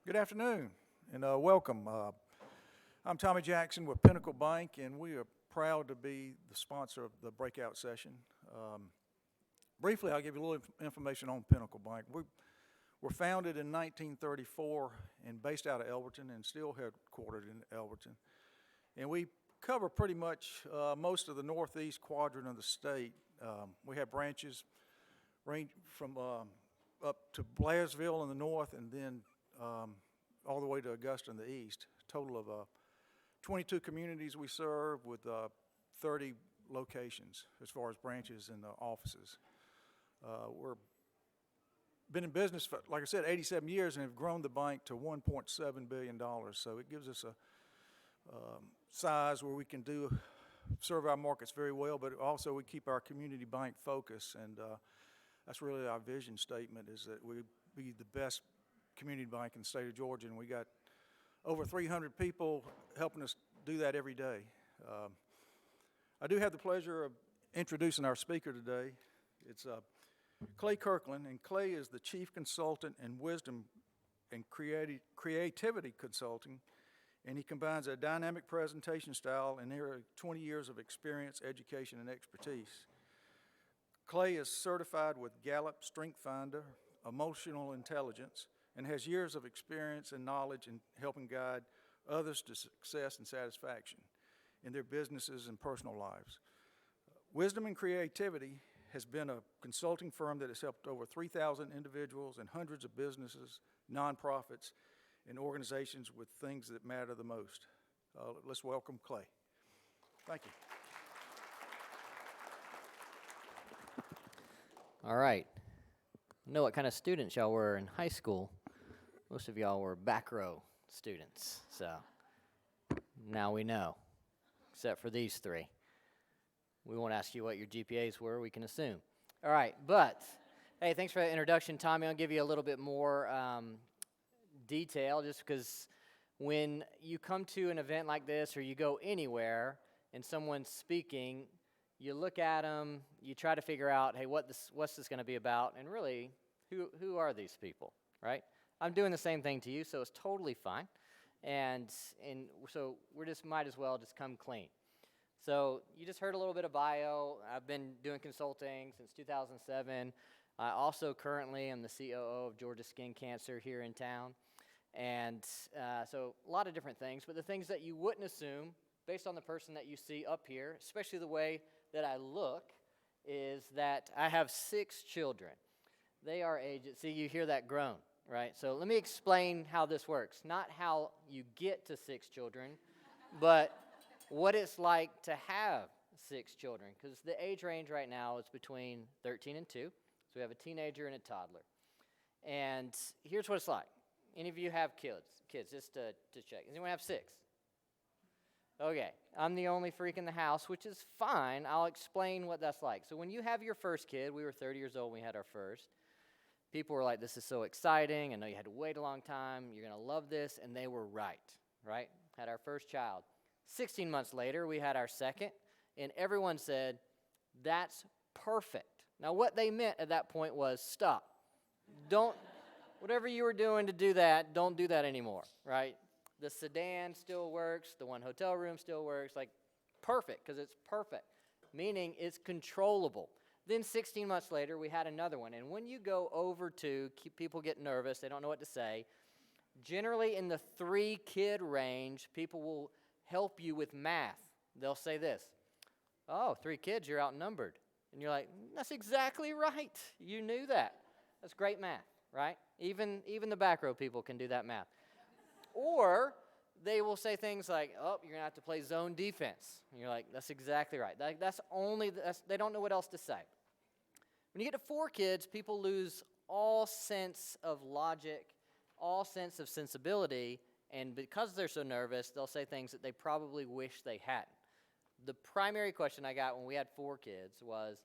Good afternoon and welcome. I'm Tommy Jackson with Pinnacle Bank, and we are proud to be the sponsor of the breakout session. Briefly, I'll give you a little information on Pinnacle Bank. We were founded in 1934 and based out of Elberton and still headquartered in Elberton. And we cover pretty much most of the northeast quadrant of the state. We have branches range from up to Blairsville in the north, and then all the way to Augusta in the east. Total of 22 communities we serve with 30 locations as far as branches and offices. We're been in business for, like I said, 87 years and have grown the bank to $1.7 billion. So it gives us a size where we can serve our markets very well, but also we keep our community bank focus, and that's really our vision statement, is that we be the best community bank in the state of Georgia, and we got over 300 people helping us do that every day. I do have the pleasure of introducing our speaker today. It's Clay Kirkland, and Clay is the Chief Consultant in Wisdom and Creativity Consulting, and he combines a dynamic presentation style and nearly 20 years of experience, education, and expertise. Clay is certified with Gallup Strengthsfinder, Emotional Intelligence, and has years of experience and knowledge in helping guide others to success and satisfaction in their businesses and personal lives. Wisdom and Creativity has been a consulting firm that has helped over 3,000 individuals and hundreds of businesses, nonprofits, and organizations with things that matter the most. Let's welcome Clay. Thank you. All right. I know what kind of students y'all were in high school. Most of y'all were back row students, so now we know, except for these three. We won't ask you what your GPAs were, we can assume. All right, but, hey, thanks for that introduction, Tommy. I'll give you a little bit more detail, just because when you come to an event like this or you go anywhere and someone's speaking, you look at them, you try to figure out, hey, what's this going to be about, and really, who are these people, right? I'm doing the same thing to you, so it's totally fine, and so we just might as well just come clean. So you just heard a little bit of bio. I've been doing consulting since 2007. I also currently am the COO of Georgia Skin Cancer here in town, and so a lot of different things, but the things that you wouldn't assume based on the person that you see up here, especially the way that I look, is that I have 6 children. They are aged, see, you hear that groan, right? So let me explain how this works. Not how you get to 6 children, but what it's like to have 6 children, because the age range right now is between 13 and 2, so we have a teenager and a toddler. And here's what it's like. Any of you have kids, just to check. Does anyone have 6? Okay, I'm the only freak in the house, which is fine. I'll explain what that's like. So when you have your first kid, we were 30 years old when we had our first. People were like, this is so exciting. I know you had to wait a long time. You're going to love this. And they were right? Had our first child. 16 months later, we had our second. And everyone said, that's perfect. Now, what they meant at that point was, stop. Don't, whatever you were doing to do that, don't do that anymore, right? The sedan still works. The one hotel room still works. Like, perfect, because it's perfect, meaning it's controllable. Then 16 months later, we had another one. And when you go over 2, people get nervous. They don't know what to say. Generally, in the 3-kid range, people will help you with math. They'll say this, oh, 3 kids, you're outnumbered. And you're like, that's exactly right. You knew that. That's great math, right? Even the back row people can do that math. Or they will say things like, oh, you're going to have to play zone defense. And you're like, that's exactly right. They don't know what else to say. When you get to 4 kids, people lose all sense of logic, all sense of sensibility, and because they're so nervous, they'll say things that they probably wish they hadn't. The primary question I got when we had 4 kids was,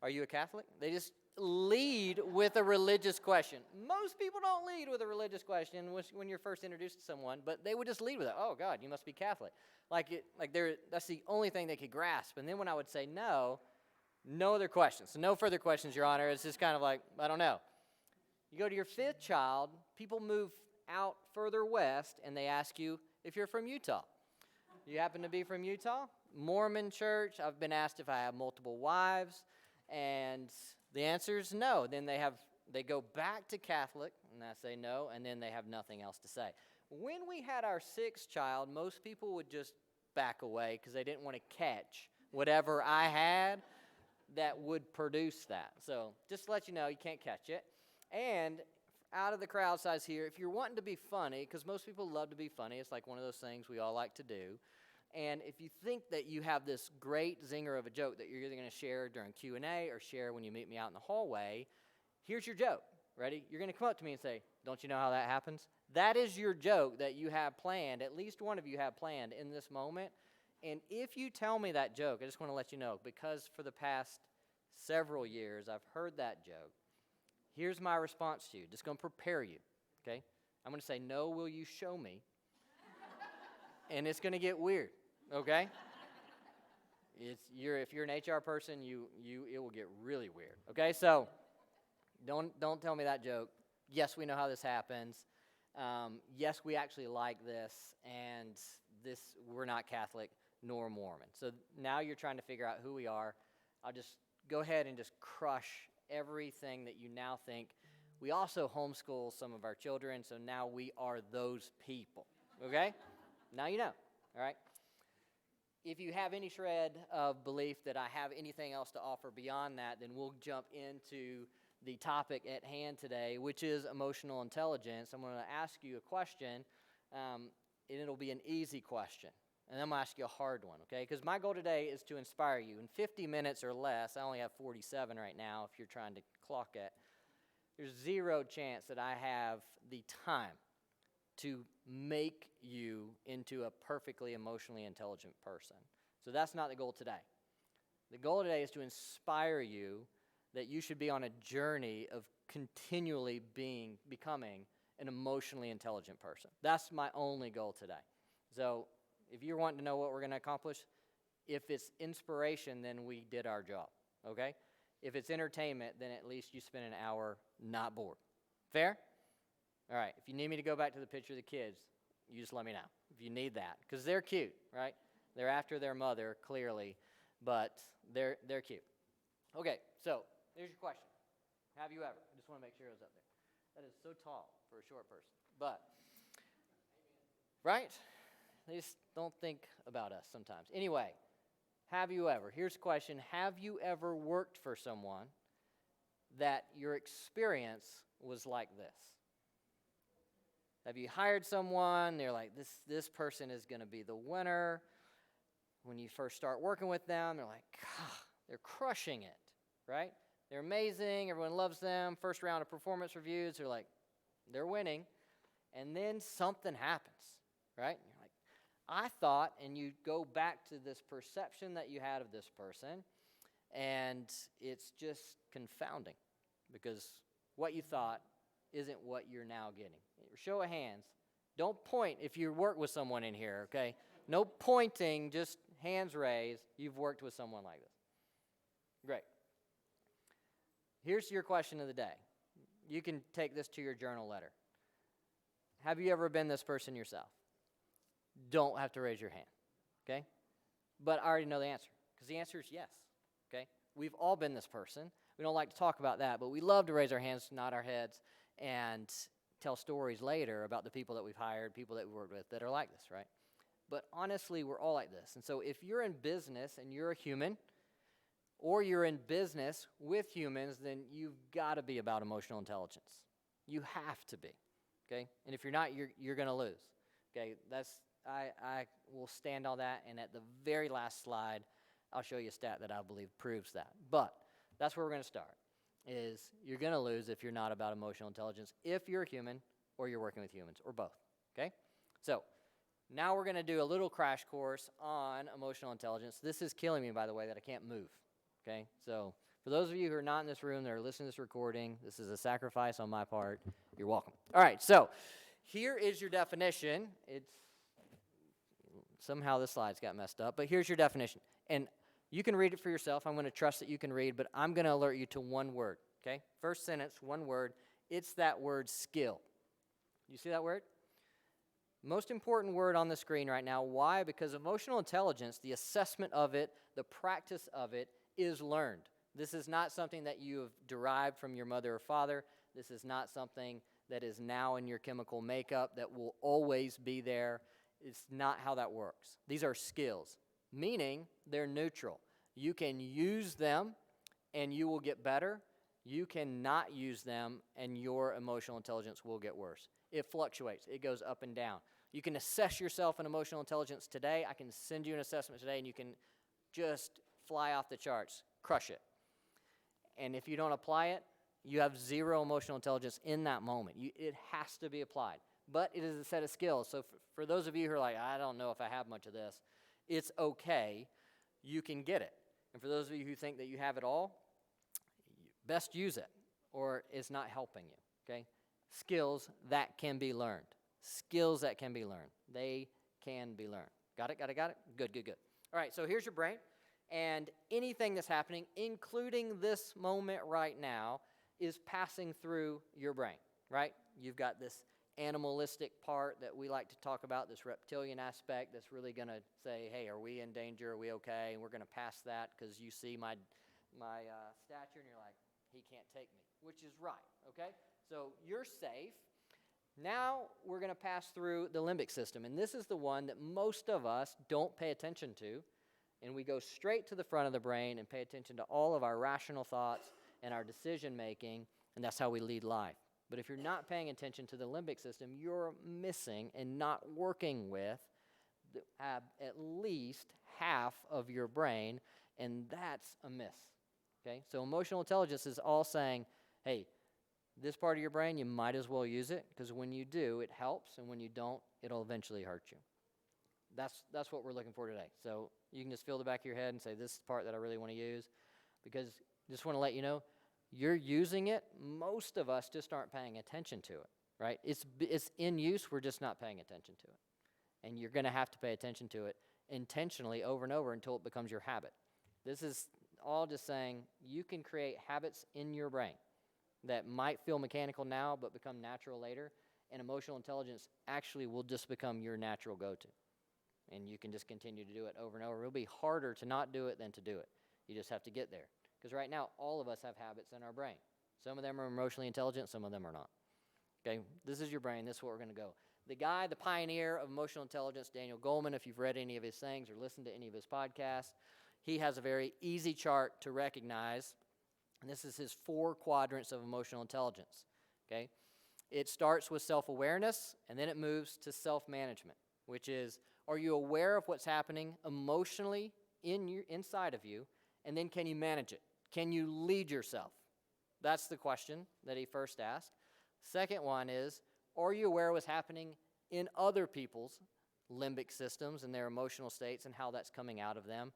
are you a Catholic? They just lead with a religious question. Most people don't lead with a religious question when you're first introduced to someone, but they would just lead with it. Oh, God, you must be Catholic. That's the only thing they could grasp. And then when I would say no other questions. So no further questions, Your Honor. It's just kind of like, I don't know. You go to your 5th child, people move out further west and they ask you if you're from Utah. You happen to be from Utah? Mormon church. I've been asked if I have multiple wives, and the answer is no. Then they go back to Catholic, and I say no, and then they have nothing else to say. When we had our sixth child, most people would just back away because they didn't want to catch whatever I had that would produce that. So just to let you know, you can't catch it. And out of the crowd size here, if you're wanting to be funny, because most people love to be funny, it's like one of those things we all like to do. And if you think that you have this great zinger of a joke that you're either going to share during Q&A or share when you meet me out in the hallway, here's your joke. Ready? You're going to come up to me and say, don't you know how that happens? That is your joke that you have planned, at least one of you have planned in this moment. And if you tell me that joke, I just want to let you know, because for the past several years I've heard that joke, here's my response to you. Just going to prepare you, okay? I'm going to say, no, will you show me? And it's going to get weird, okay? If you're an HR person, it will get really weird, okay? So don't tell me that joke. Yes, we know how this happens. Yes, we actually like this, and we're not Catholic nor Mormon. So now you're trying to figure out who we are. I'll just go ahead and just crush everything that you now think. We also homeschool some of our children, so now we are those people, okay? Now you know, all right? If you have any shred of belief that I have anything else to offer beyond that, then we'll jump into the topic at hand today, which is emotional intelligence. I'm going to ask you a question, and it'll be an easy question. And I'm going to ask you a hard one, okay? Because my goal today is to inspire you. In 50 minutes or less, I only have 47 right now if you're trying to clock it, there's zero chance that I have the time to make you into a perfectly emotionally intelligent person. So that's not the goal today. The goal today is to inspire you that you should be on a journey of continually becoming an emotionally intelligent person. That's my only goal today. So if you're wanting to know what we're going to accomplish, if it's inspiration, then we did our job, okay? If it's entertainment, then at least you spend an hour not bored. Fair? All right, if you need me to go back to the picture of the kids, you just let me know if you need that, because they're cute, right? They're after their mother, clearly, but they're cute. Okay, so here's your question. Have you ever? I just want to make sure it was up there. That is so tall for a short person. But, right? They just don't think about us sometimes. Anyway, have you ever? Here's the question. Have you ever worked for someone that your experience was like this? Have you hired someone, they're like, this person is going to be the winner. When you first start working with them, they're like, God, they're crushing it, right? They're amazing, everyone loves them. First round of performance reviews, they're like, they're winning. And then something happens, right? You're like, I thought, and you go back to this perception that you had of this person, and it's just confounding because what you thought isn't what you're now getting. Show of hands. Don't point if you work with someone in here, okay? No pointing, just hands raised. You've worked with someone like this. Great. Here's your question of the day. You can take this to your journal letter. Have you ever been this person yourself? Don't have to raise your hand, okay? But I already know the answer, because the answer is yes, okay? We've all been this person. We don't like to talk about that, but we love to raise our hands, nod our heads, and tell stories later about the people that we've hired, people that we've worked with that are like this, right? But honestly, we're all like this. And so if you're in business and you're a human, or you're in business with humans, then you've got to be about emotional intelligence. You have to be, okay? And if you're not, you're going to lose, okay? I will stand on that, and at the very last slide, I'll show you a stat that I believe proves that. But that's where we're going to start, is you're going to lose if you're not about emotional intelligence, if you're a human or you're working with humans, or both, okay? So now we're going to do a little crash course on emotional intelligence. This is killing me, by the way, that I can't move, okay? So for those of you who are not in this room that are listening to this recording, this is a sacrifice on my part. You're welcome. All right, so here is your definition. Somehow the slides got messed up, but here's your definition. And you can read it for yourself. I'm going to trust that you can read, but I'm going to alert you to one word, okay? First sentence, one word. It's that word skill. You see that word? Most important word on the screen right now. Why? Because emotional intelligence, the assessment of it, the practice of it, is learned. This is not something that you have derived from your mother or father. This is not something that is now in your chemical makeup that will always be there. It's not how that works. These are skills, meaning they're neutral. You can use them and you will get better. You cannot use them and your emotional intelligence will get worse. It fluctuates. It goes up and down. You can assess yourself in emotional intelligence today. I can send you an assessment today and you can just fly off the charts, crush it. And if you don't apply it, you have zero emotional intelligence in that moment. It has to be applied. But it is a set of skills. So for those of you who are like, I don't know if I have much of this, it's okay. You can get it. And for those of you who think that you have it all, best use it, or it's not helping you, okay? Skills that can be learned. Skills that can be learned. They can be learned. Got it? Good. All right, so here's your brain. And anything that's happening, including this moment right now, is passing through your brain, right? You've got this animalistic part that we like to talk about, this reptilian aspect that's really going to say, hey, are we in danger? Are we okay? And we're going to pass that because you see my stature and you're like, he can't take me, which is right, okay? So you're safe. Now we're going to pass through the limbic system, and this is the one that most of us don't pay attention to, and we go straight to the front of the brain and pay attention to all of our rational thoughts and our decision-making, and that's how we lead life. But if you're not paying attention to the limbic system, you're missing and not working with at least half of your brain, and that's a miss, okay? So emotional intelligence is all saying, hey, this part of your brain, you might as well use it, because when you do, it helps, and when you don't, it'll eventually hurt you. That's what we're looking for today. So you can just feel the back of your head and say, this is the part that I really want to use, because just want to let you know, you're using it. Most of us just aren't paying attention to it, right? It's in use. We're just not paying attention to it. And you're going to have to pay attention to it intentionally over and over until it becomes your habit. This is all just saying you can create habits in your brain that might feel mechanical now but become natural later, and emotional intelligence actually will just become your natural go-to. And you can just continue to do it over and over. It'll be harder to not do it than to do it. You just have to get there. Because right now, all of us have habits in our brain. Some of them are emotionally intelligent, some of them are not. Okay, this is your brain. This is where we're going to go. The guy, the pioneer of emotional intelligence, Daniel Goleman, if you've read any of his things or listened to any of his podcasts, he has a very easy chart to recognize. And this is his 4 quadrants of emotional intelligence. Okay, it starts with self-awareness, and then it moves to self-management, which is, are you aware of what's happening emotionally inside of you? And then can you manage it? Can you lead yourself? That's the question that he first asked. Second one is, are you aware of what's happening in other people's limbic systems and their emotional states and how that's coming out of them?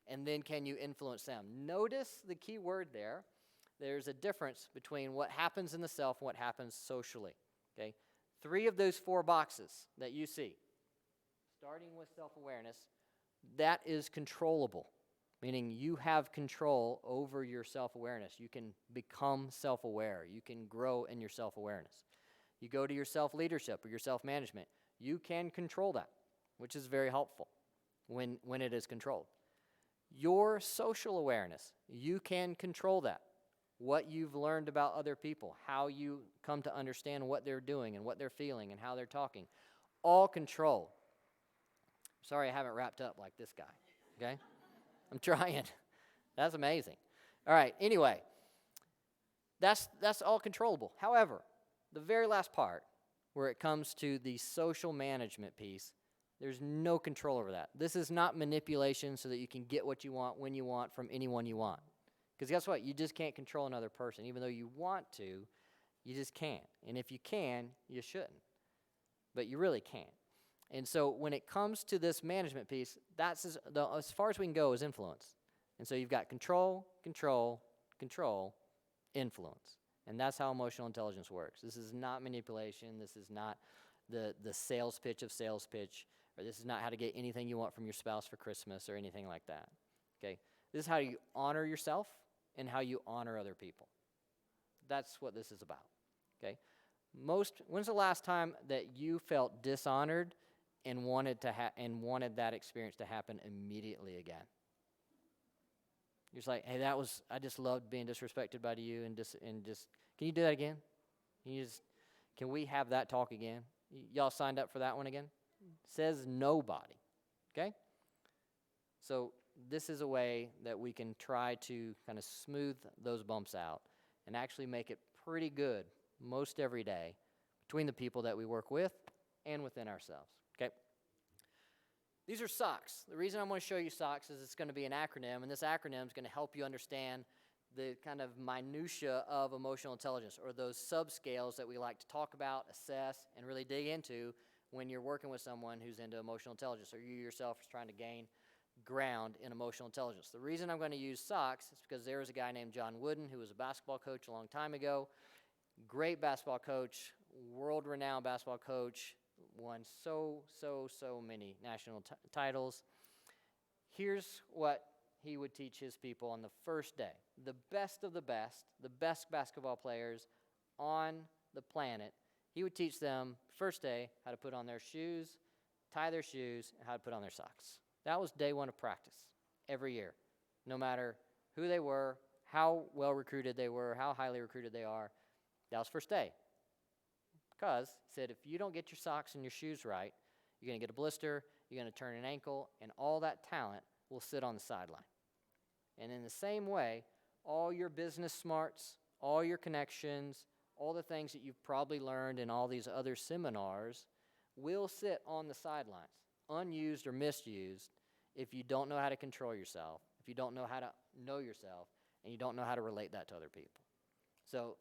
And then can you influence them? Notice the key word there. There's a difference between what happens in the self and what happens socially. Okay? 3 of those 4 boxes that you see, starting with self-awareness, that is controllable. Meaning you have control over your self-awareness. You can become self-aware. You can grow in your self-awareness. You go to your self-leadership or your self-management. You can control that, which is very helpful when it is controlled. Your social awareness, you can control that. What you've learned about other people, how you come to understand what they're doing and what they're feeling and how they're talking, all controlled. Sorry I haven't wrapped up like this guy, okay? I'm trying. That's amazing. All right, anyway, that's all controllable. However, the very last part, where it comes to the social management piece, there's no control over that. This is not manipulation so that you can get what you want when you want from anyone you want. Because guess what? You just can't control another person. Even though you want to, you just can't. And if you can, you shouldn't. But you really can't. And so when it comes to this management piece, that's as far as we can go is influence. And so you've got control, control, control, influence. And that's how emotional intelligence works. This is not manipulation. This is not the sales pitch of sales pitch. Or this is not how to get anything you want from your spouse for Christmas or anything like that. Okay? This is how you honor yourself and how you honor other people. That's what this is about. Okay? When's the last time that you felt dishonored and wanted wanted that experience to happen immediately again? You're just like, hey, I just loved being disrespected by you, and can you do that again? Can we have that talk again? Y'all signed up for that one again? Says nobody, okay? So this is a way that we can try to kind of smooth those bumps out and actually make it pretty good most every day between the people that we work with and within ourselves, okay? These are SOCs. The reason I'm going to show you SOCs is it's going to be an acronym, and this acronym is going to help you understand the kind of minutia of emotional intelligence, or those subscales that we like to talk about, assess, and really dig into when you're working with someone who's into emotional intelligence, or you yourself is trying to gain ground in emotional intelligence. The reason I'm going to use SOCs is because there was a guy named John Wooden who was a basketball coach a long time ago. Great basketball coach, world-renowned basketball coach, won so many national titles. Here's what he would teach his people on the first day. The best of the best basketball players on the planet, he would teach them first day how to put on their shoes, tie their shoes, and how to put on their socks. That was day one of practice every year, no matter who they were, how well recruited they were, how highly recruited they are. That was first day. Because he said, if you don't get your socks and your shoes right, you're going to get a blister, you're going to turn an ankle, and all that talent will sit on the sideline. And in the same way, all your business smarts, all your connections, all the things that you've probably learned in all these other seminars will sit on the sidelines, unused or misused, if you don't know how to control yourself, if you don't know how to know yourself, and you don't know how to relate that to other people. So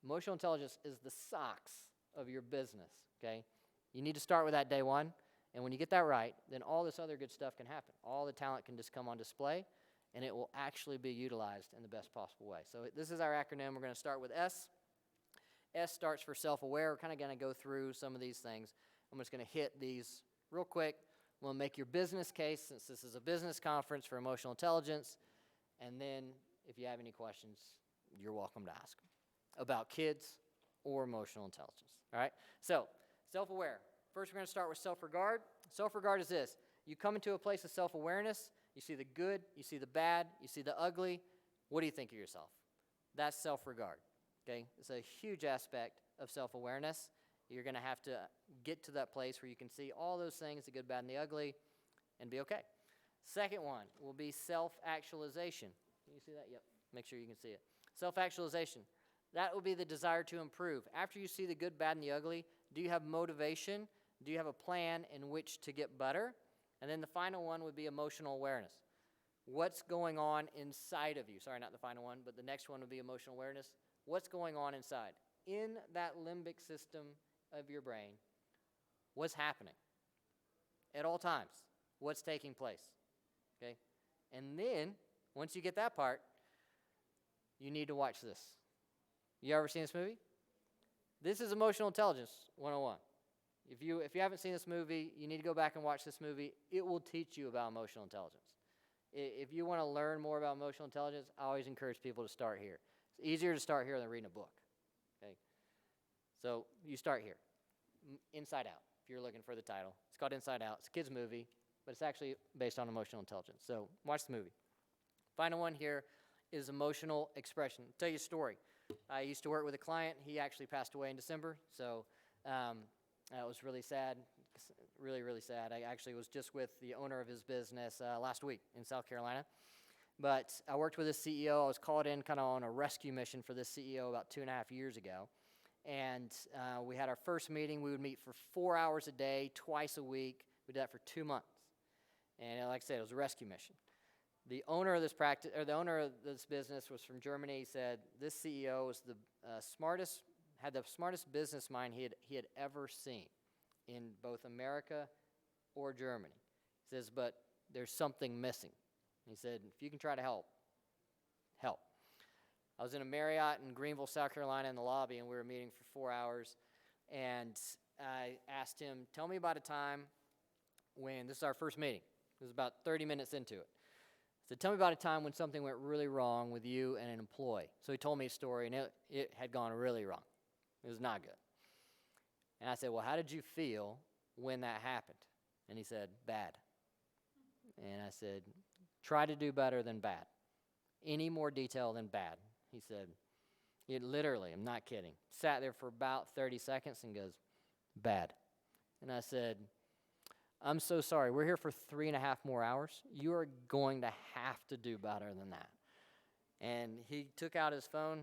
emotional intelligence is the socks of your business, okay? You need to start with that day one, and when you get that right, then all this other good stuff can happen. All the talent can just come on display, and it will actually be utilized in the best possible way. So this is our acronym. We're going to start with S. S starts for self-aware. We're kind of going to go through some of these things. I'm just going to hit these real quick. We'll make your business case, since this is a business conference, for emotional intelligence, and then if you have any questions, you're welcome to ask them about kids or emotional intelligence. All right? So, self-aware. First, we're going to start with self-regard. Self-regard is this. You come into a place of self-awareness. You see the good. You see the bad. You see the ugly. What do you think of yourself? That's self-regard. Okay? It's a huge aspect of self-awareness. You're going to have to get to that place where you can see all those things, the good, bad, and the ugly, and be okay. Second one will be self-actualization. Can you see that? Yep. Make sure you can see it. Self-actualization. That will be the desire to improve. After you see the good, bad, and the ugly, do you have motivation? Do you have a plan in which to get better? And then the final one would be emotional awareness. What's going on inside of you? Sorry, not the final one, but the next one would be emotional awareness. What's going on inside? In that limbic system of your brain, what's happening? At all times, what's taking place? Okay? And then, once you get that part, you need to watch this. You ever seen this movie? This is Emotional Intelligence 101. If you haven't seen this movie, you need to go back and watch this movie. It will teach you about emotional intelligence. If you want to learn more about emotional intelligence, I always encourage people to start here. It's easier to start here than reading a book. Okay? So you start here. Inside Out, if you're looking for the title. It's called Inside Out. It's a kid's movie, but it's actually based on emotional intelligence. So watch the movie. Final one here is emotional expression. I'll tell you a story. I used to work with a client. He actually passed away in December, so that was really sad, really, really sad. I actually was just with the owner of his business last week in South Carolina. But I worked with his CEO. I was called in kind of on a rescue mission for this CEO about 2.5 years ago. And we had our first meeting. We would meet for 4 hours a day, twice a week. We did that for 2 months. And like I said, it was a rescue mission. The owner of this business was from Germany. He said this CEO was had the smartest business mind he had ever seen in both America or Germany. He says, but there's something missing. He said, if you can try to help. I was in a Marriott in Greenville, South Carolina in the lobby, and we were meeting for 4 hours. And I asked him, tell me about a time when, this is our first meeting. It was about 30 minutes into it. I said, tell me about a time when something went really wrong with you and an employee. So he told me a story, and it had gone really wrong. It was not good. And I said, well, how did you feel when that happened? And he said, bad. And I said, try to do better than bad. Any more detail than bad. He said, it literally, I'm not kidding, sat there for about 30 seconds and goes, bad. And I said, I'm so sorry. We're here for 3.5 more hours. You are going to have to do better than that. And he took out his phone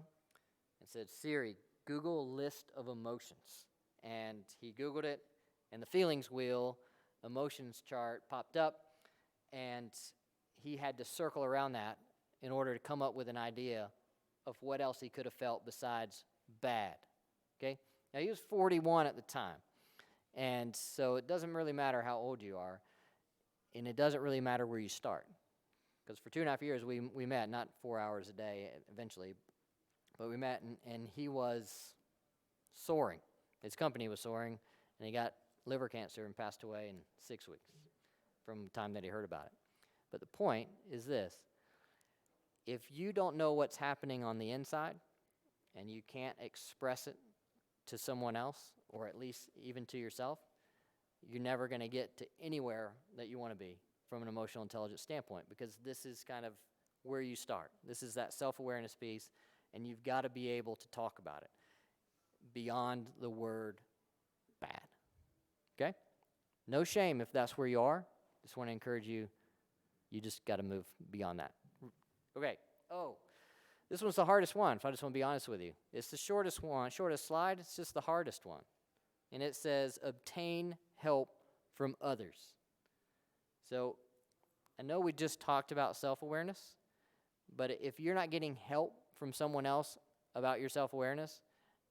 and said, Siri, Google list of emotions. And he Googled it, and the feelings wheel, emotions chart popped up, and he had to circle around that in order to come up with an idea of what else he could have felt besides bad. Okay? Now, he was 41 at the time. And so it doesn't really matter how old you are, and it doesn't really matter where you start. Because for 2.5 years we met, not 4 hours a day eventually, but we met, and he was soaring. His company was soaring, and he got liver cancer and passed away in 6 weeks from the time that he heard about it. But the point is this. If you don't know what's happening on the inside, and you can't express it to someone else, or at least even to yourself, you're never going to get to anywhere that you want to be from an emotional intelligence standpoint, because this is kind of where you start. This is that self-awareness piece, and you've got to be able to talk about it beyond the word bad. Okay? No shame if that's where you are. Just want to encourage you, you just got to move beyond that. Okay. Oh, this one's the hardest one, if I just want to be honest with you. It's the shortest one, shortest slide. It's just the hardest one. And it says, obtain help from others. So I know we just talked about self-awareness, but if you're not getting help from someone else about your self-awareness,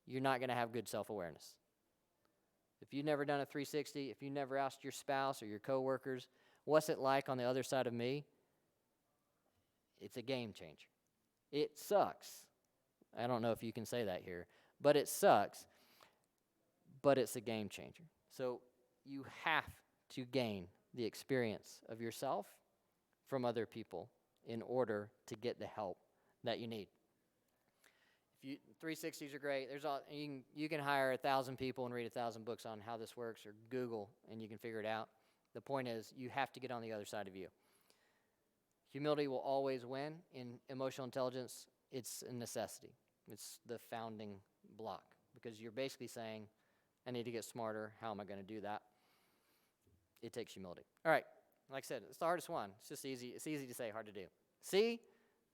you're not going to have good self-awareness. If you've never done a 360, if you never asked your spouse or your coworkers, what's it like on the other side of me? It's a game changer. It sucks. I don't know if you can say that here, but it sucks, but it's a game changer. So you have to gain the experience of yourself from other people in order to get the help that you need. If you 360s are great. You can hire 1,000 people and read 1,000 books on how this works, or Google, and you can figure it out. The point is, you have to get on the other side of you. Humility will always win. In emotional intelligence, it's a necessity. It's the founding block, because you're basically saying, I need to get smarter. How am I going to do that? It takes humility. All right. Like I said, it's the hardest one. It's just easy. It's easy to say, hard to do. C,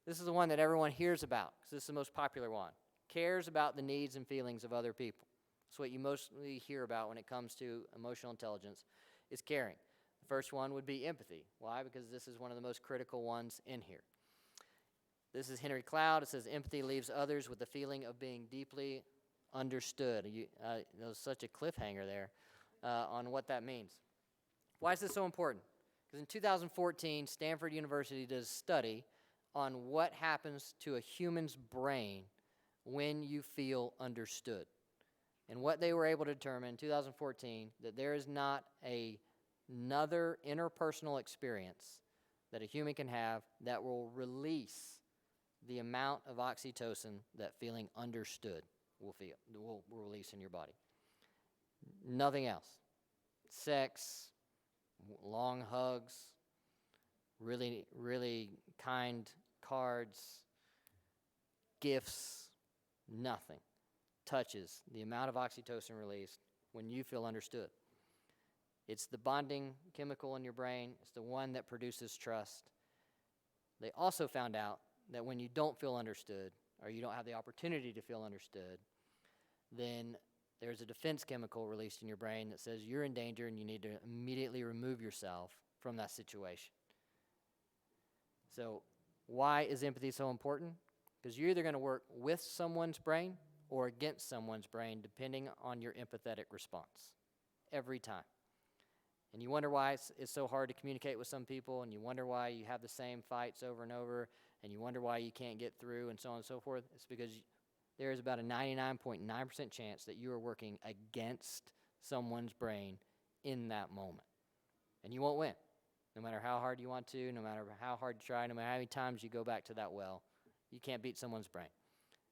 this is the one that everyone hears about, because this is the most popular one. Cares about the needs and feelings of other people. That's what you mostly hear about when it comes to emotional intelligence, is caring. The first one would be empathy. Why? Because this is one of the most critical ones in here. This is Henry Cloud. It says, empathy leaves others with the feeling of being deeply understood. There was such a cliffhanger there on what that means. Why is this so important? Because in 2014, Stanford University did a study on what happens to a human's brain when you feel understood. And what they were able to determine in 2014, that there is not another interpersonal experience that a human can have that will release the amount of oxytocin that feeling understood will release in your body. Nothing else. Sex, long hugs, really, really kind cards, gifts, nothing touches the amount of oxytocin released when you feel understood. It's the bonding chemical in your brain. It's the one that produces trust. They also found out that when you don't feel understood, or you don't have the opportunity to feel understood, then there's a defense chemical released in your brain that says you're in danger and you need to immediately remove yourself from that situation. So why is empathy so important? Because you're either going to work with someone's brain or against someone's brain, depending on your empathetic response, every time. And you wonder why it's so hard to communicate with some people, and you wonder why you have the same fights over and over, and you wonder why you can't get through, and so on and so forth. It's because there is about a 99.9% chance that you are working against someone's brain in that moment. And you won't win, no matter how hard you want to, no matter how hard you try, no matter how many times you go back to that well. You can't beat someone's brain.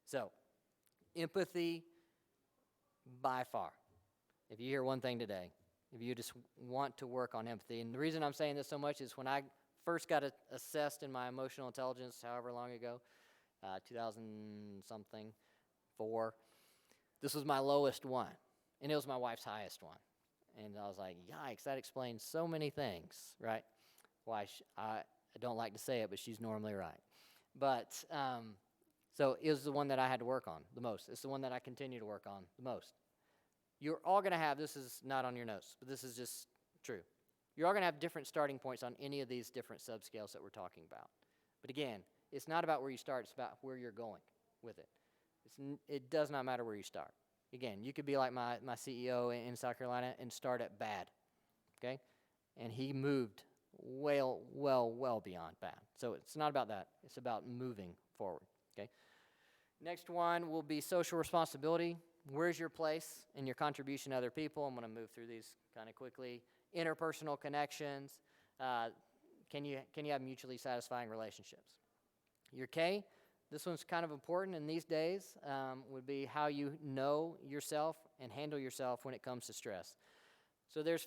So, empathy by far. if you hear one thing today, if you just want to work on empathy, and the reason I'm saying this so much is when I first got assessed in my emotional intelligence, however long ago, 2000-something, 4, this was my lowest one, and it was my wife's highest one. And I was like, yikes, that explains so many things, right? Why I don't like to say it, but she's normally right. But, so it was the one that I had to work on the most. It's the one that I continue to work on the most. You're all going to have, this is not on your notes, but this is just true. You're all going to have different starting points on any of these different subscales that we're talking about. But again, it's not about where you start, it's about where you're going with it. It does not matter where you start. Again, you could be like my CEO in South Carolina and start at bad, okay? And he moved well beyond bad. So it's not about that. It's about moving forward, okay? Next one will be social responsibility. Where's your place and your contribution to other people? I'm going to move through these kind of quickly. Interpersonal connections. Can you have mutually satisfying relationships? Your K, this one's kind of important in these days, would be how you know yourself and handle yourself when it comes to stress. So there's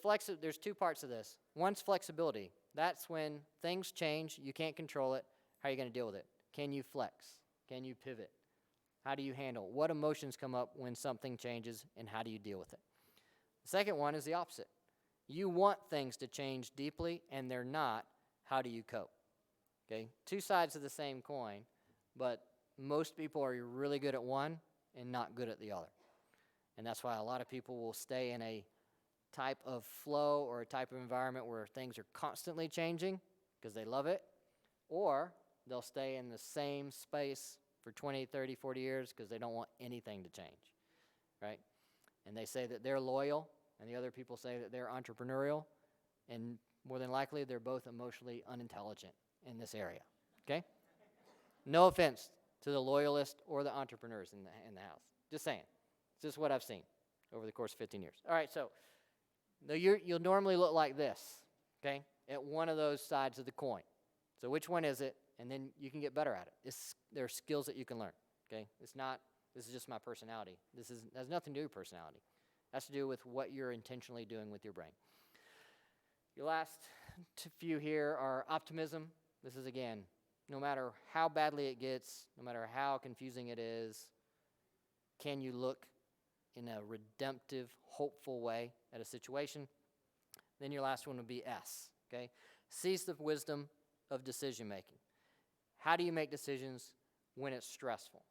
2 parts of this. One's flexibility. That's when things change, you can't control it. How are you going to deal with it? Can you flex? Can you pivot? How do you handle? What emotions come up when something changes, and how do you deal with it? The second one is the opposite. You want things to change deeply, and they're not. How do you cope? Okay, 2 sides of the same coin, but most people are really good at one and not good at the other. And that's why a lot of people will stay in a type of flow or a type of environment where things are constantly changing because they love it, or they'll stay in the same space for 20, 30, 40 years because they don't want anything to change, right? And they say that they're loyal, and the other people say that they're entrepreneurial, and more than likely they're both emotionally unintelligent in this area, okay? No offense to the loyalists or the entrepreneurs in the house. Just saying. It's just what I've seen over the course of 15 years. All right, so you'll normally look like this, okay, at one of those sides of the coin. So which one is it? And then you can get better at it. There are skills that you can learn, okay? This is just my personality. Has nothing to do with personality. It has to do with what you're intentionally doing with your brain. Your last few here are optimism. This is, again, no matter how badly it gets, no matter how confusing it is, can you look in a redemptive, hopeful way at a situation? Then your last one would be S, okay? Seize the wisdom of decision making. How do you make decisions when it's stressful,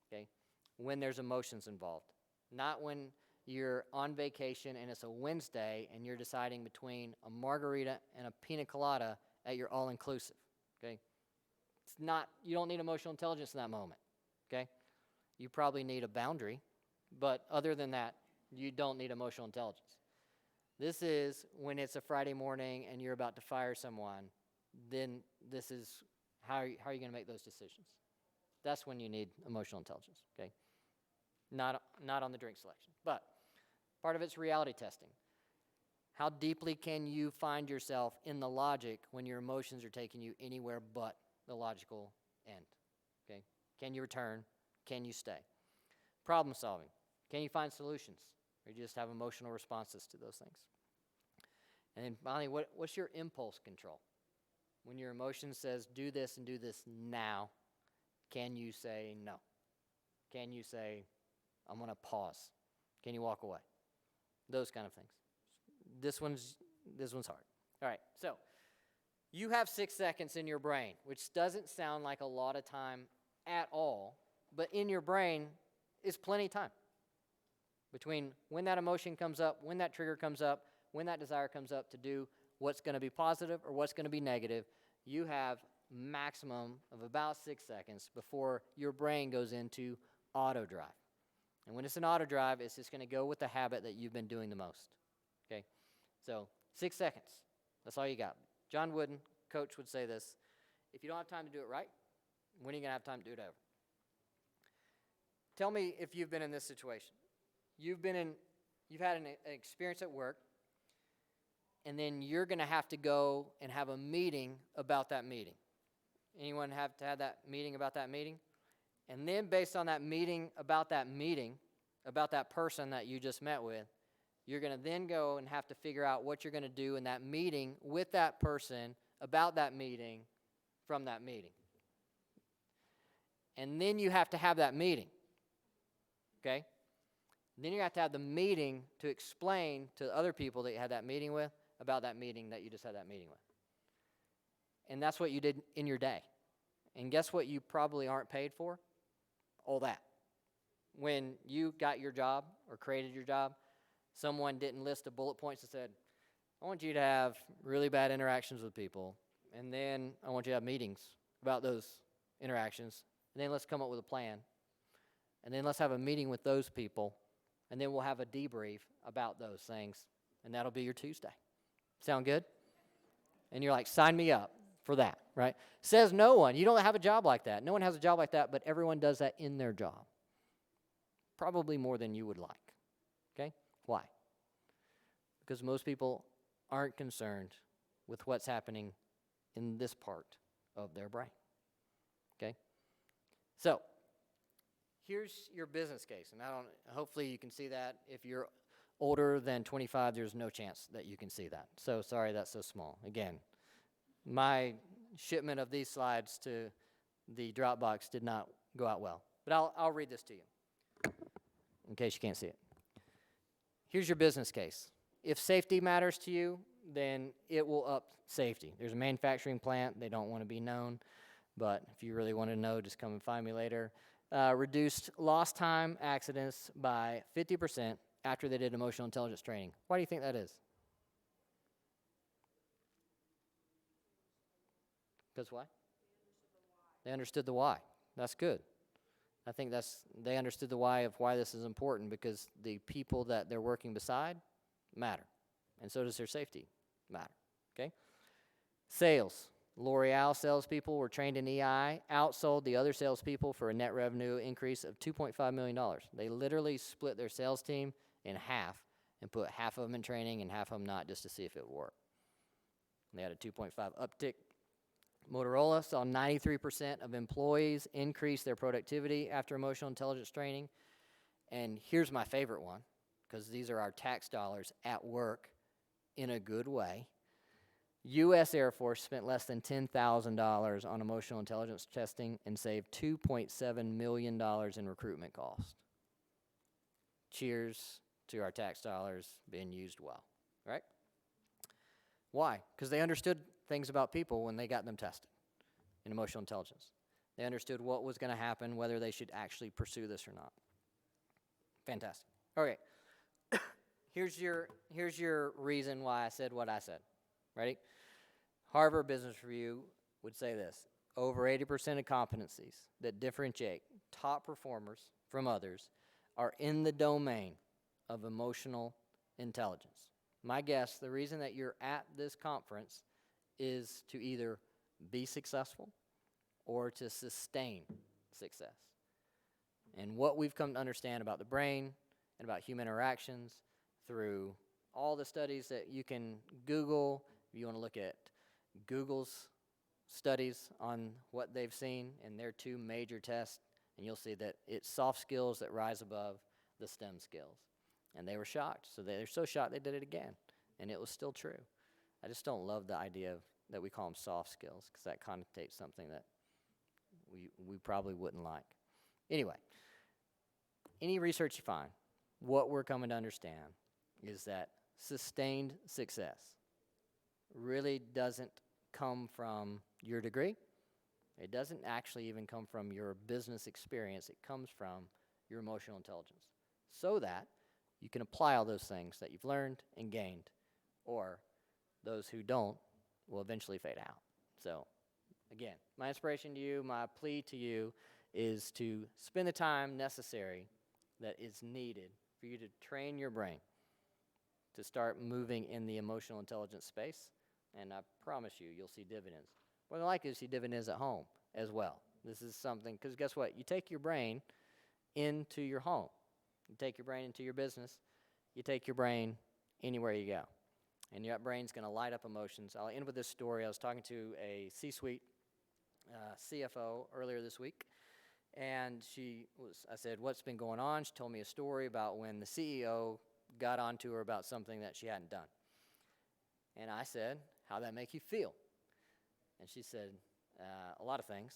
okay? When there's emotions involved. Not when you're on vacation and it's a Wednesday and you're deciding between a margarita and a pina colada at your all-inclusive, okay? You don't need emotional intelligence in that moment, okay? You probably need a boundary, but other than that, you don't need emotional intelligence. This is when it's a Friday morning and you're about to fire someone, then this is how are you going to make those decisions? That's when you need emotional intelligence, okay? Not on the drink selection. But part of it's reality testing. How deeply can you find yourself in the logic when your emotions are taking you anywhere but the logical end, okay? Can you return? Can you stay? Problem solving. Can you find solutions? Or you just have emotional responses to those things? And then finally, what's your impulse control? When your emotion says, do this and do this now, can you say no? Can you say, I'm going to pause? Can you walk away? Those kind of things. This one's hard. All right, so you have 6 seconds in your brain, which doesn't sound like a lot of time at all, but in your brain is plenty of time between when that emotion comes up, when that trigger comes up, when that desire comes up to do what's going to be positive or what's going to be negative. You have maximum of about 6 seconds before your brain goes into auto drive. And when it's an auto drive, it's just going to go with the habit that you've been doing the most, okay? So 6 seconds, that's all you got. John Wooden, coach, would say this: if you don't have time to do it right, when are you going to have time to do it over? Tell me if you've been in this situation. You've had an experience at work, and then you're going to have to go and have a meeting about that meeting. Anyone have to have that meeting about that meeting? And then based on that meeting, about that person that you just met with, You're going to then go and have to figure out what you're going to do in that meeting with that person about that meeting from that meeting. And then you have to have that meeting, okay? Then you have to have the meeting to explain to other people that you had that meeting with about that meeting that you just had that meeting with. And that's what you did in your day. And guess what you probably aren't paid for? All that. When you got your job or created your job, someone didn't list the bullet points and said, I want you to have really bad interactions with people, and then I want you to have meetings about those interactions, and then let's come up with a plan, and then let's have a meeting with those people, and then we'll have a debrief about those things, and that'll be your Tuesday. Sound good? And you're like, sign me up for that, right? Says no one. You don't have a job like that. No one has a job like that, but everyone does that in their job. Probably more than you would like, okay? Why? Because most people aren't concerned with what's happening in this part of their brain, okay? So, here's your business case, and hopefully you can see that. If you're older than 25, there's no chance that you can see that. So, sorry that's so small. Again, my shipment of these slides to the Dropbox did not go out well, but I'll read this to you in case you can't see it. Here's your business case. If safety matters to you, then it will up safety. There's a manufacturing plant. They don't want to be known, but if you really want to know, just come and find me later. Reduced lost time accidents by 50% after they did emotional intelligence training. Why do you think that is? Because why? They understood the why. That's good. I think they understood the why of why this is important, because the people that they're working beside matter, and so does their safety matter, okay? Sales. L'Oreal salespeople were trained in EI, outsold the other salespeople for a net revenue increase of $2.5 million. They literally split their sales team in half and put half of them in training and half of them not, just to see if it would work. And they had a 2.5 uptick. Motorola saw 93% of employees increase their productivity after emotional intelligence training. And here's my favorite one, because these are our tax dollars at work in a good way. U.S. Air Force spent less than $10,000 on emotional intelligence testing and saved $2.7 million in recruitment costs. Cheers to our tax dollars being used well, right? Why? Because they understood things about people when they got them tested in emotional intelligence. They understood what was going to happen, whether they should actually pursue this or not. Fantastic. Okay. Here's your reason why I said what I said. Ready? Harvard Business Review would say this: over 80% of competencies that differentiate top performers from others are in the domain of emotional intelligence. My guess, the reason that you're at this conference is to either be successful or to sustain success. And what we've come to understand about the brain and about human interactions through all the studies that you can Google, if you want to look at Google's studies on what they've seen in their two major tests, and you'll see that it's soft skills that rise above the STEM skills. And they were shocked. So they're so shocked they did it again, and it was still true. I just don't love the idea that we call them soft skills, because that connotates something that we probably wouldn't like. Anyway, any research you find, what we're coming to understand is that sustained success really doesn't come from your degree. It doesn't actually even come from your business experience. It comes from your emotional intelligence, so that you can apply all those things that you've learned and gained, or those who don't will eventually fade out. So, again, my inspiration to you, my plea to you, is to spend the time necessary that is needed for you to train your brain to start moving in the emotional intelligence space, and I promise you, you'll see dividends. More than likely, you'll see dividends at home as well. This is something, because guess what? You take your brain into your home. You take your brain into your business. You take your brain anywhere you go. And your brain's going to light up emotions. I'll end with this story. I was talking to a C-suite CFO earlier this week, and I said, what's been going on? She told me a story about when the CEO got onto her about something that she hadn't done. And I said, how'd that make you feel? And she said, a lot of things,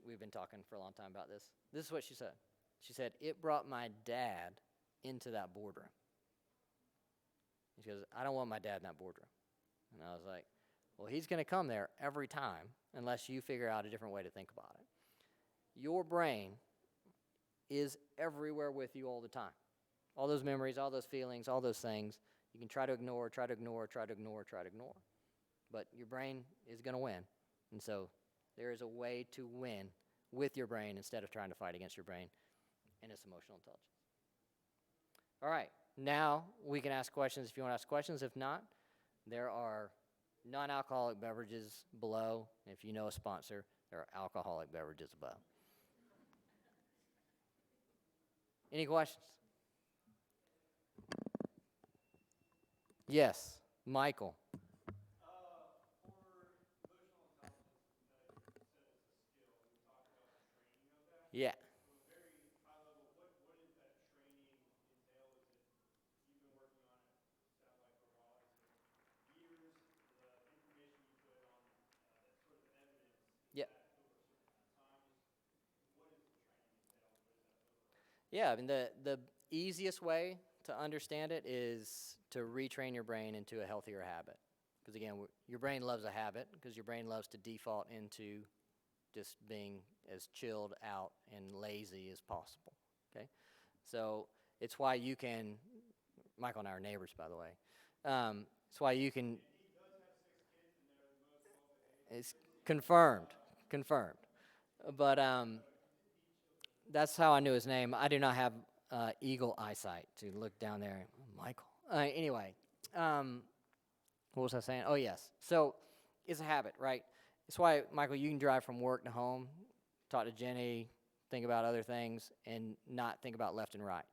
we've been talking for a long time about this. This is what she said. She said, it brought my dad into that boardroom. She goes, I don't want my dad in that boardroom. And I was like, well, he's going to come there every time unless you figure out a different way to think about it. Your brain is everywhere with you all the time. All those memories, all those feelings, all those things, you can try to ignore. But your brain is going to win. And so there is a way to win with your brain instead of trying to fight against your brain, and it's emotional intelligence. All right, now we can ask questions if you want to ask questions. If not, there are non-alcoholic beverages below. If you know a sponsor, there are alcoholic beverages above. Any questions? Yes, Michael. Yeah. Yeah. Yeah, I mean, the easiest way to understand it is to retrain your brain into a healthier habit. Because again, your brain loves a habit because your brain loves to default into just being as chilled out and lazy as possible, okay? So it's why you can, Michael and I are neighbors, by the way. It's why you can, it's confirmed. But that's how I knew his name. I do not have eagle eyesight to look down there. Michael. Anyway, what was I saying? Oh, yes. So it's a habit, right? It's why, Michael, you can drive from work to home, talk to Jenny, think about other things, and not think about left and right.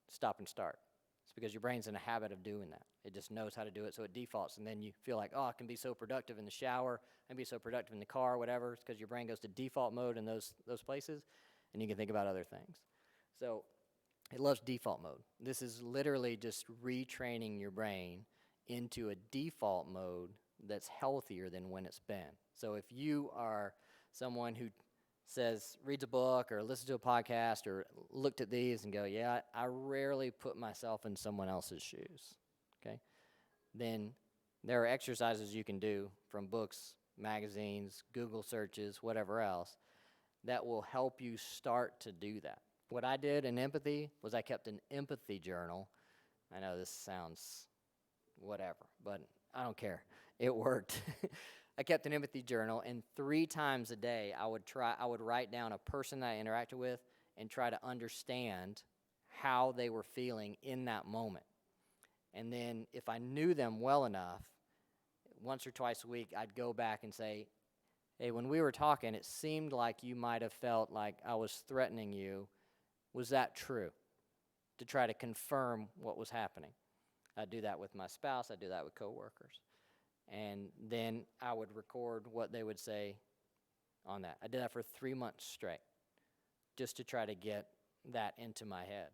Stop and start. It's because your brain's in a habit of doing that. It just knows how to do it, so it defaults, and then you feel like, oh, I can be so productive in the shower, I can be so productive in the car, whatever. It's because your brain goes to default mode in those places, and you can think about other things. So it loves default mode. This is literally just retraining your brain into a default mode that's healthier than when it's been. So if you are someone who reads a book or listens to a podcast or looked at these and go, yeah, I rarely put myself in someone else's shoes, okay? Then there are exercises you can do from books, magazines, Google searches, whatever else, that will help you start to do that. What I did in empathy was I kept an empathy journal. I know this sounds whatever, but I don't care. It worked. I kept an empathy journal, and 3 times a day I would write down a person that I interacted with and try to understand how they were feeling in that moment. And then if I knew them well enough, once or twice a week, I'd go back and say, hey, when we were talking, it seemed like you might have felt like I was threatening you. Was that true? To try to confirm what was happening. I'd do that with my spouse. I'd do that with coworkers. And then I would record what they would say on that. I did that for 3 months straight just to try to get that into my head.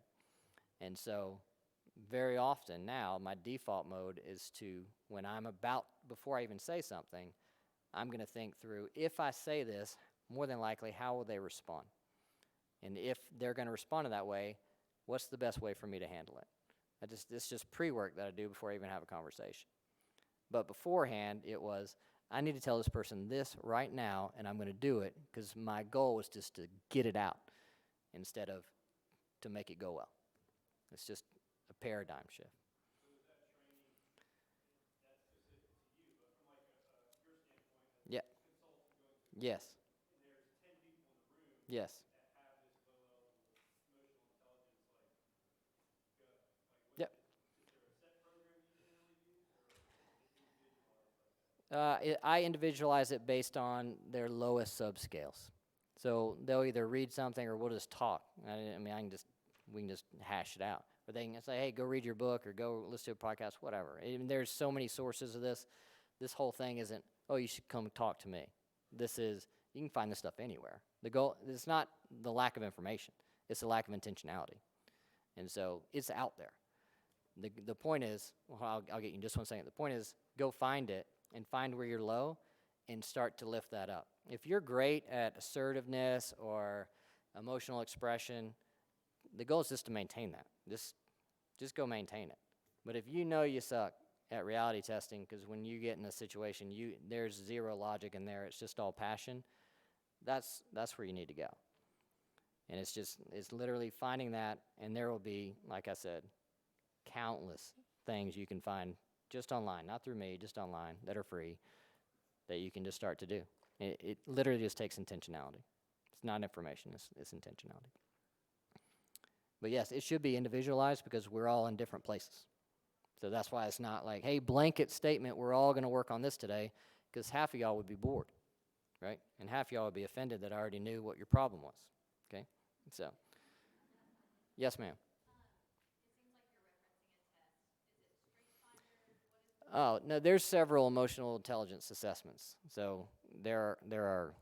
And so very often now my default mode is to, when before I even say something, I'm going to think through, if I say this, more than likely, how will they respond? And if they're going to respond in that way, what's the best way for me to handle it? It's just pre-work that I do before I even have a conversation. But beforehand, it was, I need to tell this person this right now, and I'm going to do it because my goal was just to get it out instead of to make it go well. It's just a paradigm shift. So is that training, that's specific to you, but from like your standpoint, as Yeah. a consultant going through Yes. and there's 10 people in the room Yes. that have this low level emotional intelligence, what Yep. is there a set program you generally use, or is it individualized like that? I individualize it based on their lowest subscales. So they'll either read something or we'll just talk. We can just hash it out. Or they can say, hey, go read your book or go listen to a podcast, whatever. There's so many sources of this. This whole thing isn't, oh, you should come talk to me. This is, you can find this stuff anywhere. The goal is not the lack of information. It's the lack of intentionality. And so it's out there. the point is, well, I'll get you in just 1 second. The point is, go find it and find where you're low and start to lift that up. If you're great at assertiveness or emotional expression, the goal is just to maintain that. Just go maintain it. But if you know you suck at reality testing, because when you get in a situation, there's zero logic in there, it's just all passion, that's where you need to go. And it's literally finding that, and there will be, like I said, countless things you can find just online, not through me, just online, that are free, that you can just start to do. It literally just takes intentionality. It's not information, it's intentionality. But yes, it should be individualized because we're all in different places. So that's why it's not like, hey, blanket statement, we're all going to work on this today, because half of y'all would be bored, right? And half of y'all would be offended that I already knew what your problem was, okay? So, yes, ma'am. Oh, no, there's several emotional intelligence assessments. So there are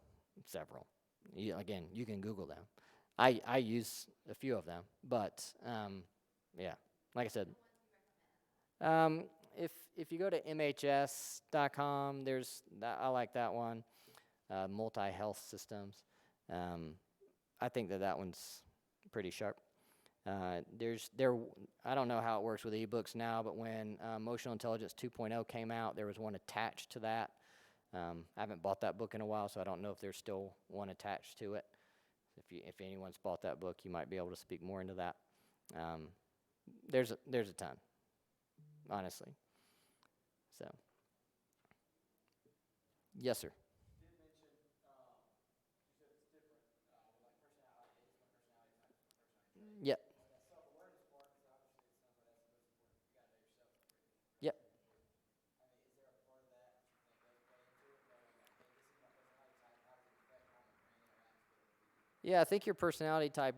several. Again, you can Google them. I use a few of them, but yeah, like I said, if you go to MHS.com, I like that one. Multi-health systems. I think that one's pretty sharp. I don't know how it works with ebooks now, but when Emotional Intelligence 2.0 came out, there was one attached to that. I haven't bought that book in a while, so I don't know if there's still one attached to it. If anyone's bought that book, you might be able to speak more into that. There's a ton, honestly. So, yes, sir. You did mention, you said it's different, with like personality, this is my personality type, this is my personality trait. Yep. That self-awareness part, because obviously it sounds like that's the most important. You got to know yourself. Yep. I mean, is there a part of that you think does play into it, knowing that, hey, this is my personality type, how does it affect how my brain interacts with other people? Yeah, I think your personality type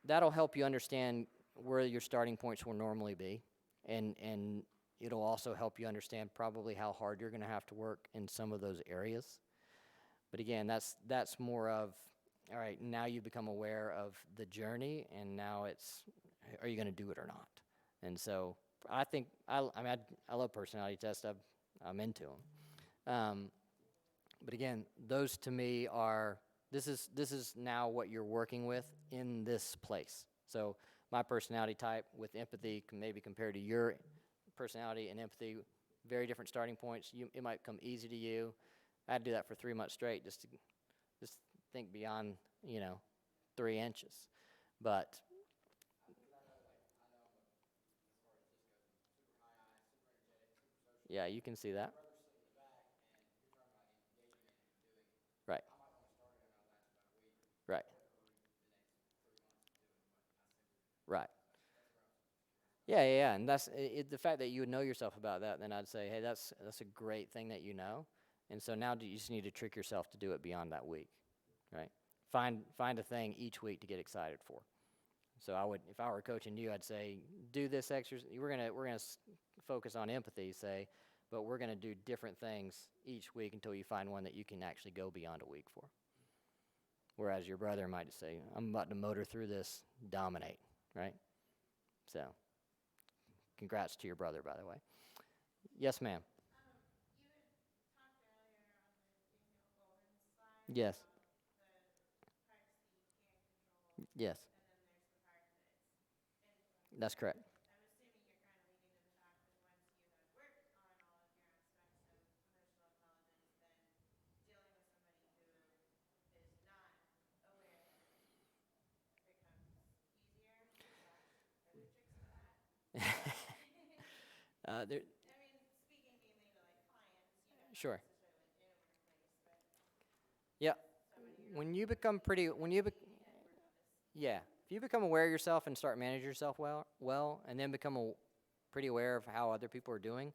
that'll help you understand where your starting points will normally be, and it'll also help you understand probably how hard you're going to have to work in some of those areas. But again, that's more of, all right, now you become aware of the journey, and now it's, are you going to do it or not? And so I think, I love personality tests. I'm into them. But again, those to me are, this is now what you're working with in this place. So my personality type with empathy can maybe compared to your personality and empathy, very different starting points. It might come easy to you. I had to do that for 3 months straight just to think beyond, 3 inches. But yeah, you can see that. Right. Right. Right. Yeah, and that's the fact that you would know yourself about that. Then I'd say, hey, that's a great thing that you know, and so now you just need to trick yourself to do it beyond that week, right? Find a thing each week to get excited for. So I would, if I were coaching you, I'd say, do this exercise. We're gonna focus on empathy, say, but we're gonna do different things each week until you find one that you can actually go beyond a week for. Whereas your brother might just say, I'm about to motor through this, dominate, right? So, congrats to your brother, by the way. Yes, ma'am. You had talked earlier on the Daniel Goleman's slide Yes. about the parts that you can control, Yes, and then there's the part that it's influenced. that's correct. I'm assuming you're kind of leading to the fact that once you have worked on all of your aspects of emotional intelligence, then dealing with somebody who is not aware becomes easier. Are there tricks to that? There, I mean, speaking mainly to like clients, not Sure. necessarily in a workplace, but yeah. somebody who When you become pretty, had worked on this. yeah, if you become aware of yourself and start managing yourself well, and then become pretty aware of how other people are doing,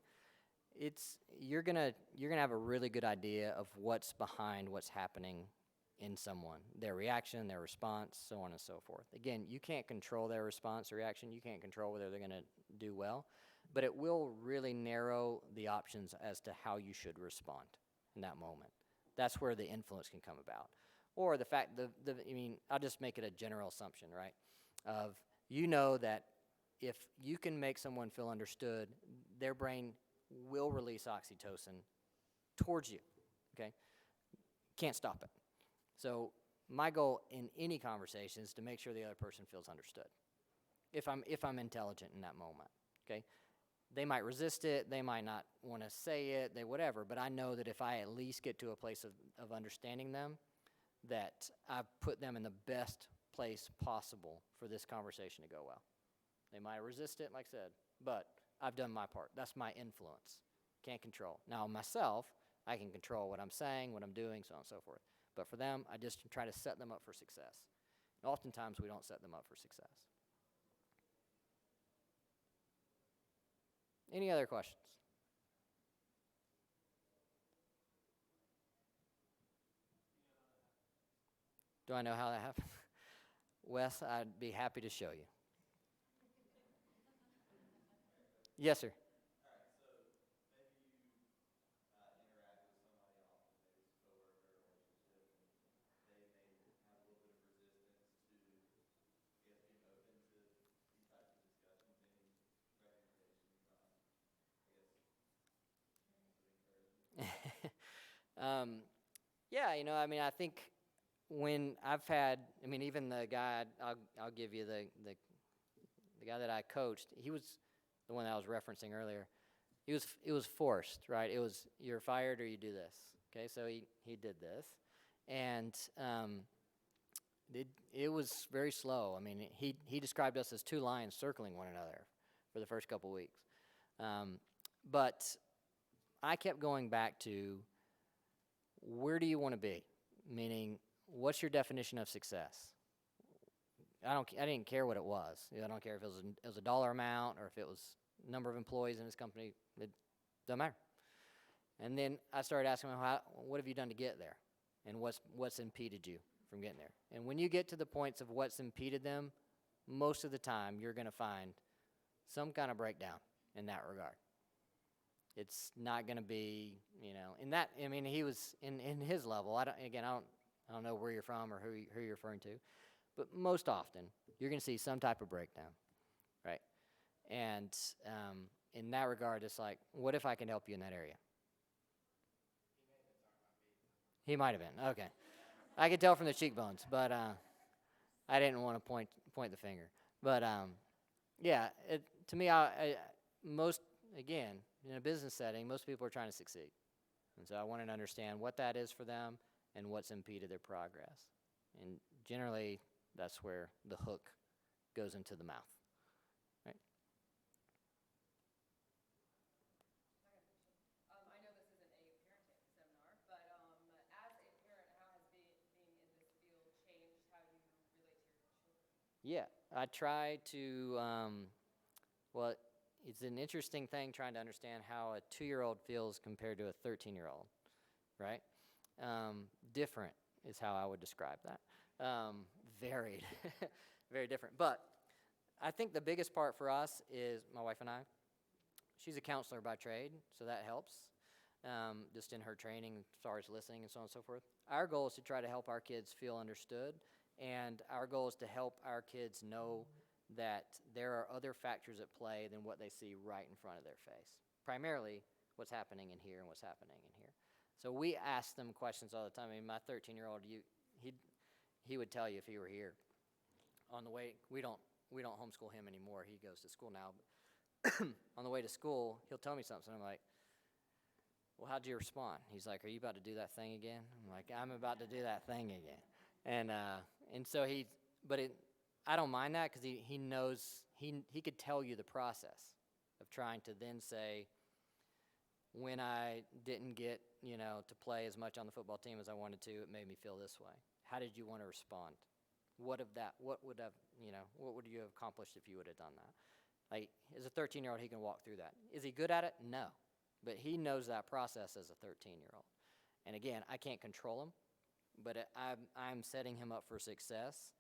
you're gonna have a really good idea of what's behind what's happening in someone, their reaction, their response, so on and so forth. Again, you can't control their response or reaction. You can't control whether they're gonna do well, but it will really narrow the options as to how you should respond in that moment. That's where the influence can come about. Or the fact, I'll just make it a general assumption, right? Of, that if you can make someone feel understood, their brain will release oxytocin towards you, okay? Can't stop it. So my goal in any conversation is to make sure the other person feels understood. If I'm intelligent in that moment, okay? They might resist it, they might not want to say it, they whatever, but I know that if I at least get to a place of understanding them, that I've put them in the best place possible for this conversation to go well. They might resist it, like I said, but I've done my part. That's my influence. Can't control. Now, myself, I can control what I'm saying, what I'm doing, so on and so forth. But for them, I just try to set them up for success. And oftentimes, we don't set them up for success. Any other questions? Do I know how that happened? Wes, I'd be happy to show you. Yes, sir. All right, so maybe you interact with somebody often, maybe it's a coworker relationship, and they may have a little bit of resistance to, I guess, being open to these types of discussions. Any recommendations on, I guess, means of encouragement? Yeah, I mean, I think when I've had, I mean, even the guy, I'll give you the guy that I coached, he was the one that I was referencing earlier. It was forced, right? It was, you're fired or you do this, okay? So he did this, and it was very slow. I mean, he described us as two lions circling one another for the first couple weeks. But I kept going back to, where do you want to be? Meaning, what's your definition of success? I didn't care what it was. I don't care if it was a dollar amount or if it was number of employees in his company. It doesn't matter. And then I started asking him, what have you done to get there? And what's impeded you from getting there? And when you get to the points of what's impeded them, most of the time you're going to find some kind of breakdown in that regard. It's not going to be, in that, I mean, he was in his level. I don't know where you're from or who you're referring to, but most often you're going to see some type of breakdown, right? And in that regard, it's like, what if I can help you in that area? He might have been. Okay. I could tell from the cheekbones, but I didn't want to point the finger. But yeah, to me, again, in a business setting, most people are trying to succeed. And so I wanted to understand what that is for them and what's impeded their progress. And generally, that's where the hook goes into the mouth. Right? I know this isn't a parenting seminar, but as a parent, how has being in this field changed how you relate to your children? Yeah, I try to, well, it's an interesting thing trying to understand how a 2-year-old feels compared to a 13-year-old, right? Different is how I would describe that. Varied, very different. But I think the biggest part for us is my wife and I. She's a counselor by trade, so that helps, just in her training as far as listening and so on and so forth. Our goal is to try to help our kids feel understood, and our goal is to help our kids know that there are other factors at play than what they see right in front of their face. Primarily, what's happening in here and what's happening in here. So we ask them questions all the time. I mean, my 13-year-old, he would tell you if he were here. On the way, we don't homeschool him anymore. He goes to school now. But on the way to school, he'll tell me something. I'm like, well, how'd you respond? He's like, are you about to do that thing again? I'm like, I'm about to do that thing again. And so I don't mind that because he knows, he could tell you the process of trying to then say, when I didn't get, to play as much on the football team as I wanted to, it made me feel this way. How did you want to respond? What would you have accomplished if you would have done that? Like, as a 13-year-old, he can walk through that. Is he good at it? No. But he knows that process as a 13-year-old. And again, I can't control him, but I'm setting him up for success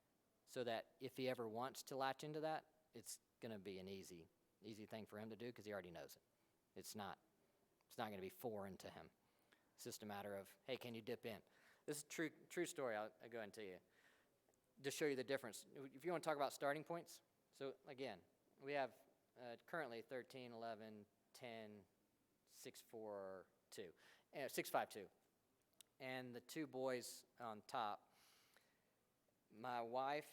so that if he ever wants to latch into that, it's going to be an easy thing for him to do because he already knows it. It's not going to be foreign to him. It's just a matter of, hey, can you dip in? This is a true story. I'll go ahead and tell you. Just show you the difference. If you want to talk about starting points, so again, we have currently 13, 11, 10, 6, 4, 2, 6, 5, 2. And the two boys on top, my wife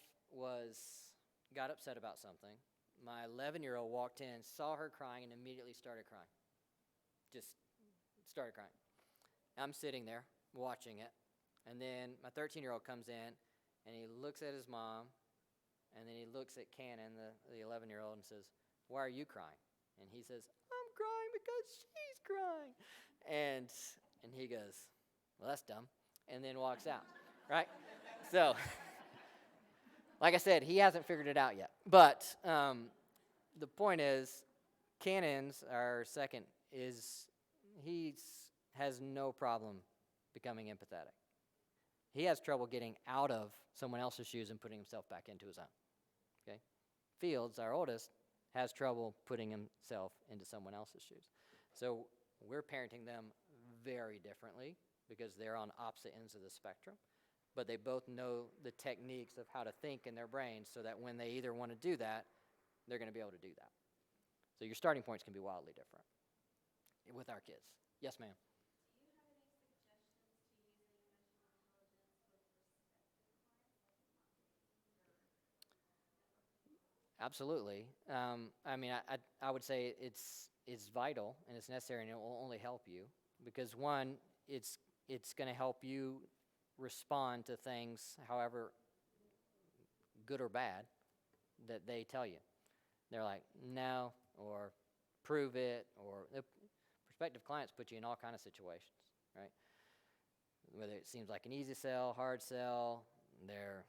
got upset about something. My 11-year-old walked in, saw her crying, and immediately started crying. Just started crying. I'm sitting there watching it, and then my 13-year-old comes in, and he looks at his mom, and then he looks at Cannon, the 11-year-old, and says, "Why are you crying?" And he says, "I'm crying because she's crying." And he goes, "Well, that's dumb," and then walks out, right? So, like I said, he hasn't figured it out yet. But the point is, Cannon's, our second, has no problem becoming empathetic. He has trouble getting out of someone else's shoes and putting himself back into his own. Okay? Fields, our oldest, has trouble putting himself into someone else's shoes. So we're parenting them very differently because they're on opposite ends of the spectrum. But they both know the techniques of how to think in their brains so that when they either want to do that, they're going to be able to do that. So your starting points can be wildly different with our kids. Yes, ma'am. Do you have any suggestions to using emotional intelligence with prospective clients, like marketing or Absolutely. I mean, I would say it's vital and it's necessary, and it will only help you because one, it's going to help you respond to things, however good or bad, that they tell you. They're like, no, or prove it, or prospective clients put you in all kind of situations, right? Whether it seems like an easy sell, hard sell, they're,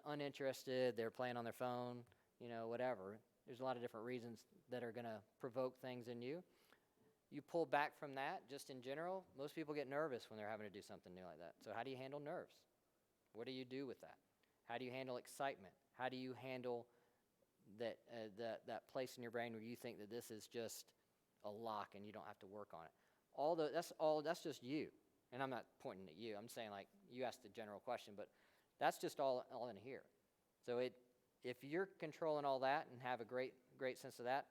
uninterested, they're playing on their phone, whatever. There's a lot of different reasons that are going to provoke things in you. You pull back from that, just in general, most people get nervous when they're having to do something new like that. So how do you handle nerves? What do you do with that? How do you handle excitement? How do you handle that place in your brain where you think that this is just a lock and you don't have to work on it? That's just you. And I'm not pointing at you. I'm saying, like, you asked the general question, but that's just all in here. So if you're controlling all that and have a great sense of that,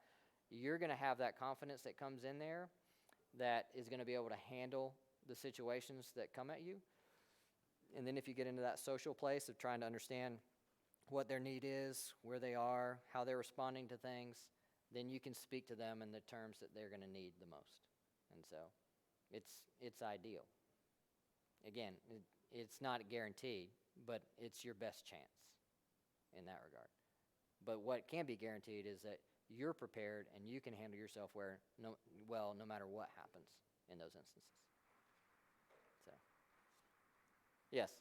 you're going to have that confidence that comes in there that is going to be able to handle the situations that come at you. And then if you get into that social place of trying to understand what their need is, where they are, how they're responding to things, then you can speak to them in the terms that they're going to need the most. And so it's ideal. Again, it's not guaranteed, but it's your best chance in that regard. But what can be guaranteed is that you're prepared and you can handle yourself no matter what happens in those instances. So, yes.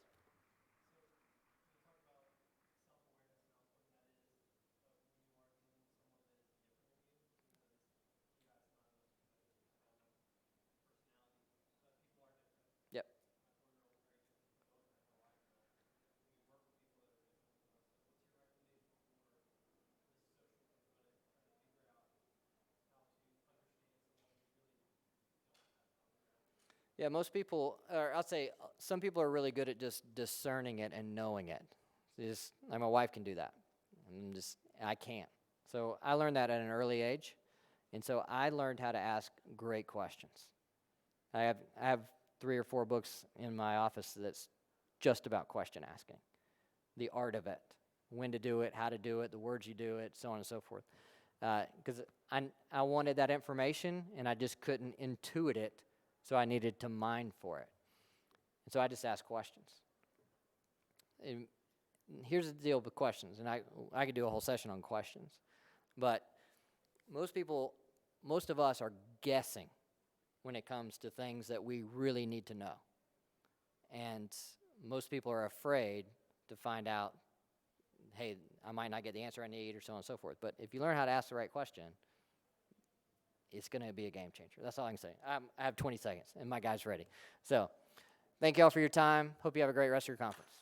Yep. Yeah, most people, or I'll say some people are really good at just discerning it and knowing it. Like my wife can do that. I can't. So I learned that at an early age. And so I learned how to ask great questions. I have 3 or 4 books in my office that's just about question asking. The art of it, when to do it, how to do it, the words you do it, so on and so forth. Because I wanted that information, and I just couldn't intuit it, so I needed to mine for it. And so I just asked questions. And here's the deal with questions, and I could do a whole session on questions. But most of us are guessing when it comes to things that we really need to know. And most people are afraid to find out, hey, I might not get the answer I need, or so on and so forth. But if you learn how to ask the right question, it's going to be a game changer. That's all I can say. I have 20 seconds, and my guy's ready. So thank you all for your time. Hope you have a great rest of your conference.